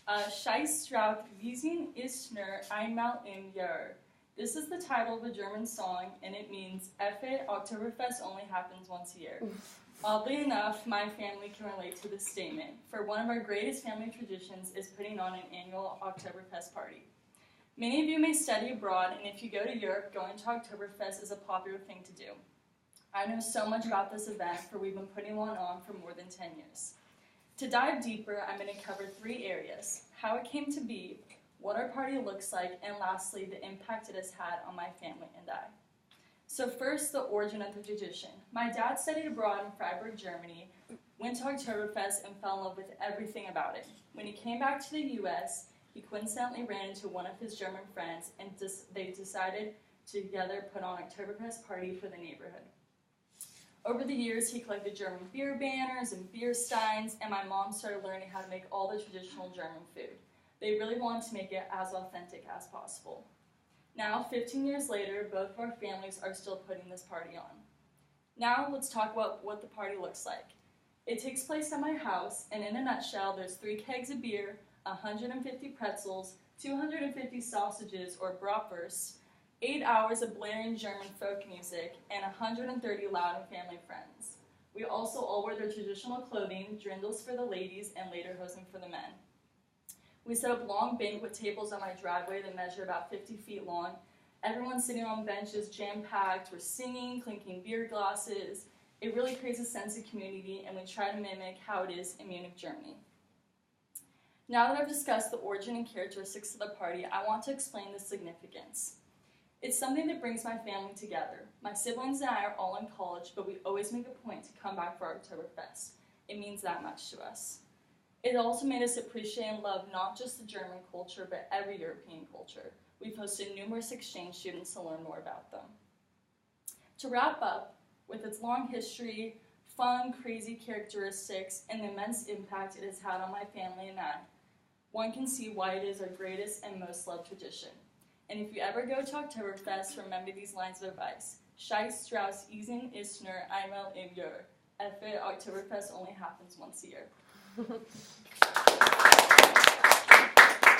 Scheiß drauf, wir sind ist nur einmal im Jahr. This is the title of a German song, and it means Effe, Oktoberfest only happens once a year. Oddly enough, my family can relate to this statement, for one of our greatest family traditions is putting on an annual Oktoberfest party. Many of you may study abroad, and if you go to Europe, going to Oktoberfest is a popular thing to do. I know so much about this event, for we've been putting one on for more than 10 years. To dive deeper, I'm going to cover 3 areas: how it came to be, what our party looks like, and lastly, the impact it has had on my family and I. So first, the origin of the tradition. My dad studied abroad in Freiburg, Germany, went to Oktoberfest, and fell in love with everything about it. When he came back to the U.S., he coincidentally ran into one of his German friends, and they decided to together put on an Oktoberfest party for the neighborhood. Over the years, he collected German beer banners and beer steins, and my mom started learning how to make all the traditional German food. They really wanted to make it as authentic as possible. Now, 15 years later, both of our families are still putting this party on. Now, let's talk about what the party looks like. It takes place at my house, and in a nutshell, there's 3 kegs of beer, 150 pretzels, 250 sausages or bratwurst, 8 hours of blaring German folk music, and 130 loud and family friends. We also all wear their traditional clothing, drindles for the ladies and lederhosen for the men. We set up long banquet tables on my driveway that measure about 50 feet long. Everyone's sitting on benches jam-packed. We're singing, clinking beer glasses. It really creates a sense of community, and we try to mimic how it is in Munich, Germany. Now that I've discussed the origin and characteristics of the party, I want to explain the significance. It's something that brings my family together. My siblings and I are all in college, but we always make a point to come back for Oktoberfest. It means that much to us. It also made us appreciate and love not just the German culture, but every European culture. We've hosted numerous exchange students to learn more about them. To wrap up, with its long history, fun, crazy characteristics, and the immense impact it has had on my family and I, one can see why it is our greatest and most loved tradition. And if you ever go to Oktoberfest, remember these lines of advice. Scheiß draus, Eisen ist nur einmal im Jahr. Effe, Oktoberfest only happens once a year.